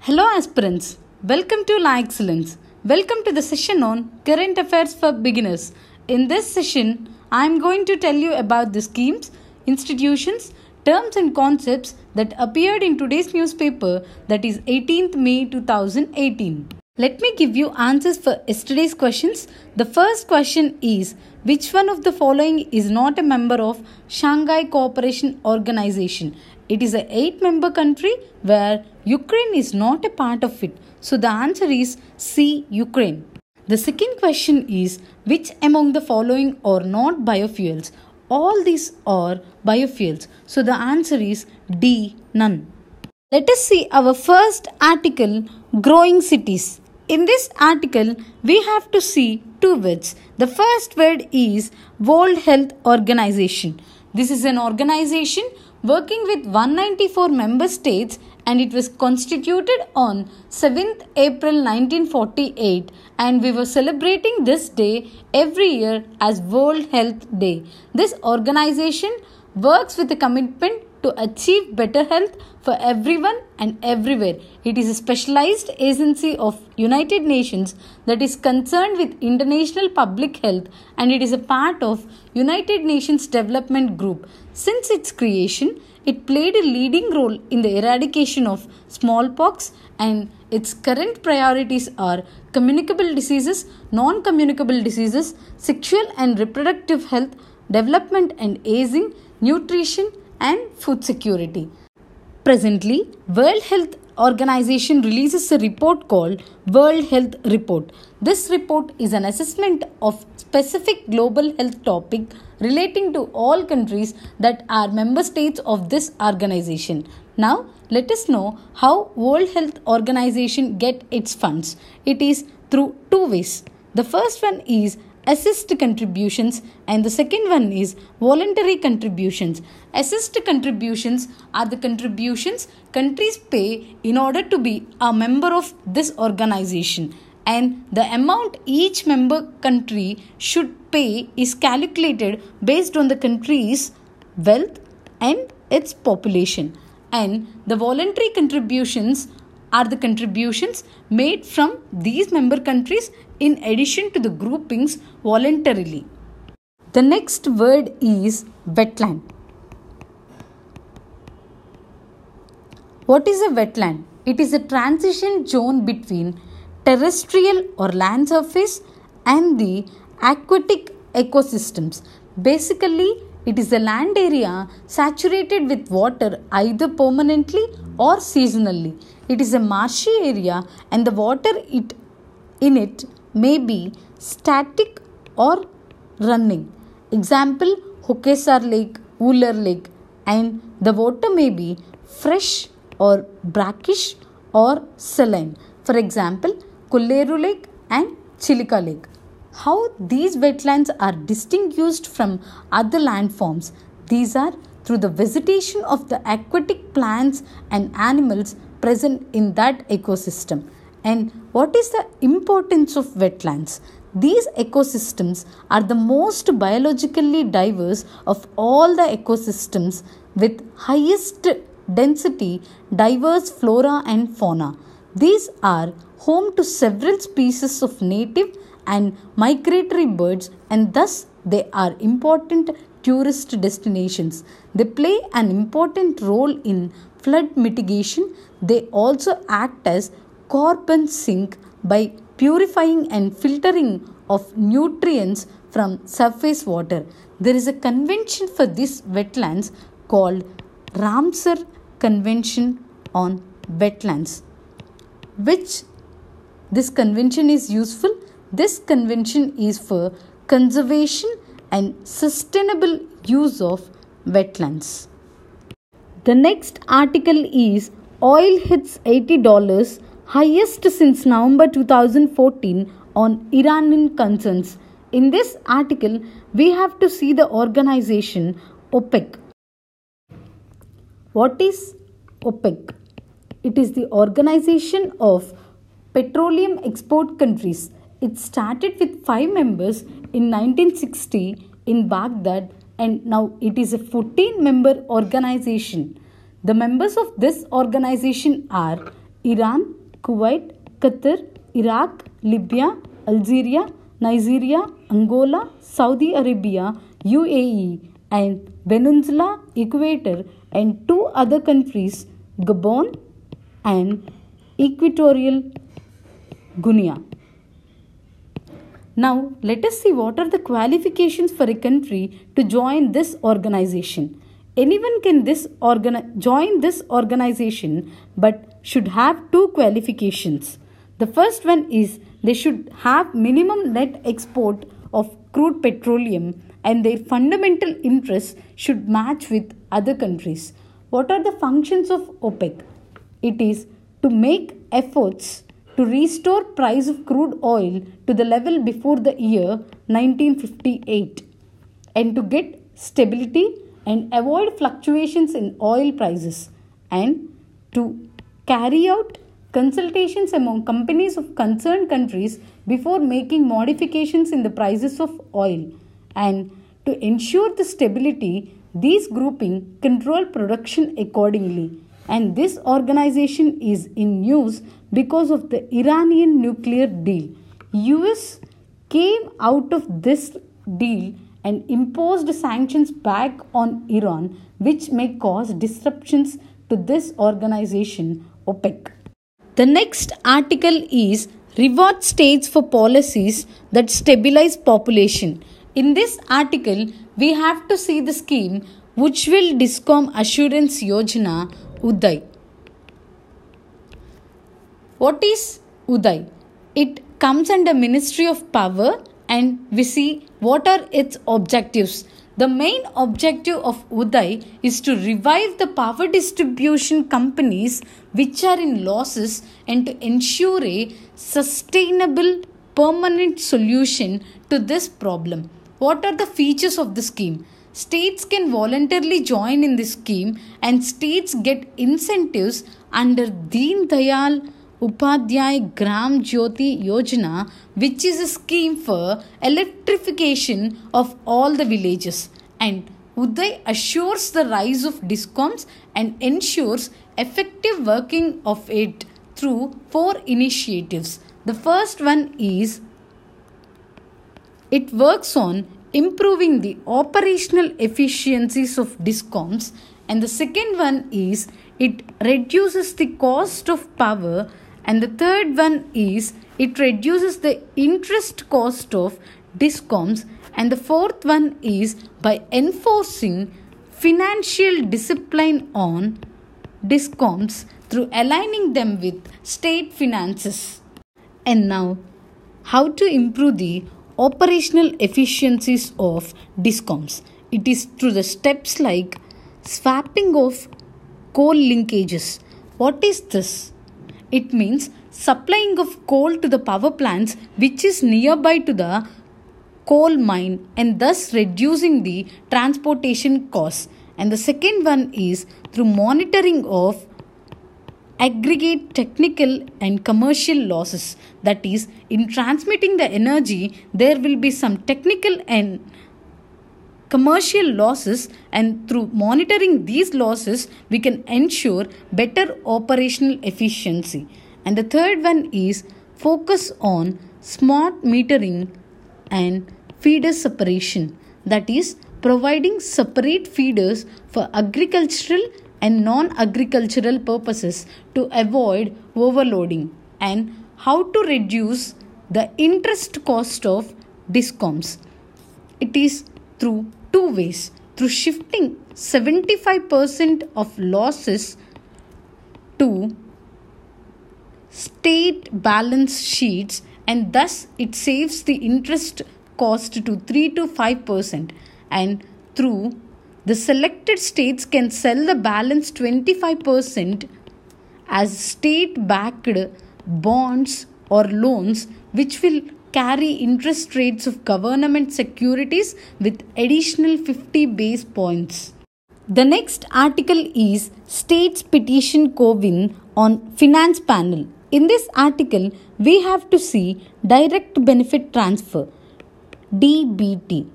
Hello aspirants, welcome to La Excellence. Welcome to the session on Current Affairs for Beginners. In this session, I am going to tell you about the schemes, institutions, terms and concepts that appeared in today's newspaper, that is 18th May 2018. Let me give you answers for yesterday's questions. The first question is, which one of the following is not a member of Shanghai Cooperation Organization? It is an 8-member country where Ukraine is not a part of it. So the answer is C, Ukraine. The second question is, which among the following are not biofuels? All these are biofuels. So the answer is D, none. Let us see our first article, growing cities. In this article, we have to see two words. The first word is World Health Organization. This is an organization working with 194 member states, and it was constituted on 7th April 1948, and we were celebrating this day every year as World Health Day. This organization works with a commitment to achieve better health for everyone and everywhere. It is a specialized agency of United Nations that is concerned with international public health, and it is a part of United Nations Development Group. Since its creation, it played a leading role in the eradication of smallpox, and its current priorities are communicable diseases, non-communicable diseases, sexual and reproductive health, development and aging, nutrition, and food security. Presently, World Health Organization releases a report called World Health Report. This report is an assessment of specific global health topic relating to all countries that are member states of this organization. Now, let us know how World Health Organization get its funds. It is through two ways. The first one is assist contributions, and the second one is voluntary contributions. Assist contributions are the contributions countries pay in order to be a member of this organization, and the amount each member country should pay is calculated based on the country's wealth and its population. And the voluntary contributions are the contributions made from these member countries in addition to the groupings voluntarily. The next word is wetland. What is a wetland? It is a transition zone between terrestrial or land surface and the aquatic ecosystems. Basically, it is a land area saturated with water either permanently or seasonally. It is a marshy area, and the water in it may be static or running. Example, Hokesar Lake, Wooler Lake, and the water may be fresh or brackish or saline. For example, Kulleru Lake and Chilika Lake. How these wetlands are distinguished from other landforms? These are through the vegetation of the aquatic plants and animals present in that ecosystem. And what is the importance of wetlands? These ecosystems are the most biologically diverse of all the ecosystems, with highest density diverse flora and fauna. These are home to several species of native and migratory birds, and thus they are important tourist destinations. They play an important role in flood mitigation. They also act as carbon sink by purifying and filtering of nutrients from surface water. There is a convention for these wetlands called Ramsar Convention on Wetlands. Which this convention is useful? This convention is for conservation and sustainable use of wetlands. The next article is oil hits $80, highest since November 2014 on Iranian concerns. In this article, we have to see the organization OPEC. What is OPEC? It is the Organization of Petroleum Export Countries. It started with 5 members in 1960 in Baghdad, and now it is a 14-member organization. The members of this organization are Iran, Kuwait, Qatar, Iraq, Libya, Algeria, Nigeria, Angola, Saudi Arabia, UAE, and Venezuela, Equator, and 2 other countries, Gabon and Equatorial Guinea. Now, let us see what are the qualifications for a country to join this organization. Anyone can join this organization but should have 2 qualifications. The first one is they should have minimum net export of crude petroleum and their fundamental interests should match with other countries. What are the functions of OPEC? It is to make efforts to restore price of crude oil to the level before the year 1958 and to get stability and avoid fluctuations in oil prices and to carry out consultations among companies of concerned countries before making modifications in the prices of oil and to ensure the stability. These grouping control production accordingly, and this organization is in news because of the Iranian nuclear deal. US came out of this deal and imposed sanctions back on Iran, which may cause disruptions to this organization, OPEC. The next article is reward states for policies that stabilize population. In this article, we have to see the scheme which will Discom Assurance Yojana Uday. What is Uday? It comes under Ministry of Power and we see what are its objectives. The main objective of Uday is to revive the power distribution companies which are in losses and to ensure a sustainable permanent solution to this problem. What are the features of the scheme? States can voluntarily join in this scheme and states get incentives under Deen Dayal Upadhyay Gram Jyoti Yojana, which is a scheme for electrification of all the villages. And Uday assures the rise of DISCOMs and ensures effective working of it through 4 initiatives. The first one is it works on improving the operational efficiencies of DISCOMs, and the second one is it reduces the cost of power, and the third one is it reduces the interest cost of DISCOMs, and the fourth one is by enforcing financial discipline on DISCOMs through aligning them with state finances. And now, how to improve the operational efficiencies of DISCOMs? It is through the steps like swapping of coal linkages. What is this? It means supplying of coal to the power plants which is nearby to the coal mine and thus reducing the transportation costs. And the second one is through monitoring of aggregate technical and commercial losses. That is, in transmitting the energy, there will be some technical and commercial losses, and through monitoring these losses, we can ensure better operational efficiency. And the third one is focus on smart metering and feeder separation. That is, providing separate feeders for agricultural and non-agricultural purposes to avoid overloading, and how to reduce the interest cost of DISCOMs. It is through 2 ways. Through shifting 75% of losses to state balance sheets, and thus it saves the interest cost to 3 to 5%, and through the selected states can sell the balance 25% as state-backed bonds or loans, which will carry interest rates of government securities with additional 50 base points. The next article is States Petition Co-Win on Finance Panel. In this article, we have to see Direct Benefit Transfer, DBT.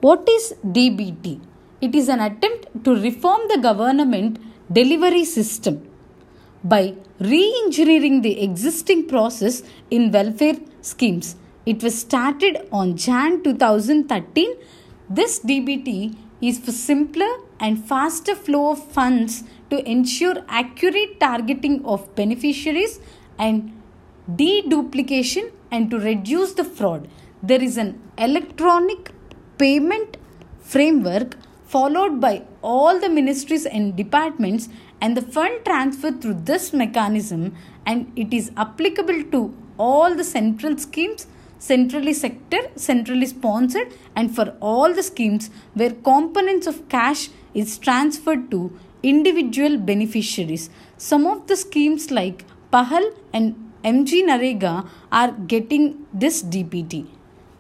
What is DBT? It is an attempt to reform the government delivery system by re-engineering the existing process in welfare schemes. It was started on Jan 2013. This DBT is for simpler and faster flow of funds to ensure accurate targeting of beneficiaries and deduplication and to reduce the fraud. There is an electronic payment framework followed by all the ministries and departments, and the fund transferred through this mechanism, and it is applicable to all the central schemes, centrally sponsored, and for all the schemes where components of cash is transferred to individual beneficiaries. Some of the schemes like Pahal and MG Narega are getting this DBT.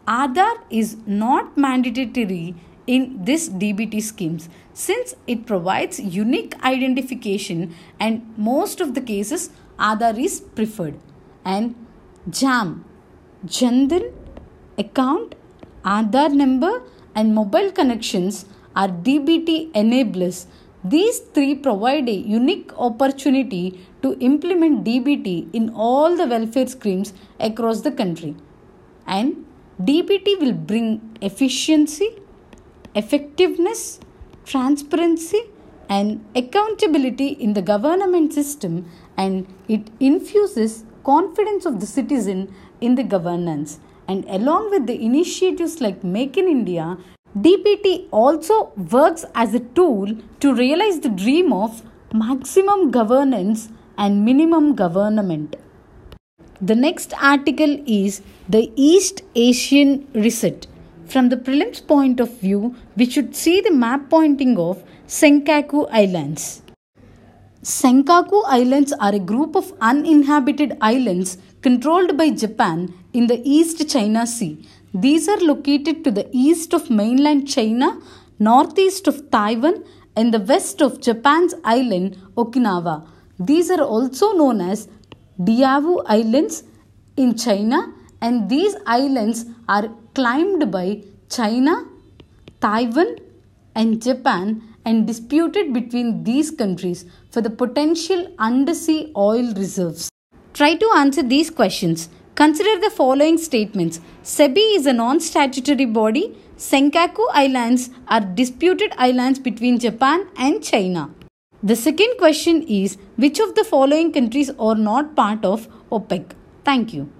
Aadhaar is not mandatory in this DBT schemes since it provides unique identification, and most of the cases Aadhaar is preferred. And JAM, Jandan account, Aadhaar number and mobile connections are DBT enablers. These three provide a unique opportunity to implement DBT in all the welfare schemes across the country. And DBT will bring efficiency, effectiveness, transparency and accountability in the government system, and it infuses confidence of the citizen in the governance. And along with the initiatives like Make in India, DBT also works as a tool to realize the dream of maximum governance and minimum government. The next article is the East Asian Reset. From the prelims point of view, we should see the map pointing of Senkaku Islands. Senkaku Islands are a group of uninhabited islands controlled by Japan in the East China Sea. These are located to the east of mainland China, northeast of Taiwan, and the west of Japan's island Okinawa. These are also known as Diaoyu Islands in China, and these islands are claimed by China, Taiwan, and Japan and disputed between these countries for the potential undersea oil reserves. Try to answer these questions. Consider the following statements. SEBI is a non-statutory body. Senkaku Islands are disputed islands between Japan and China. The second question is, which of the following countries are not part of OPEC? Thank you.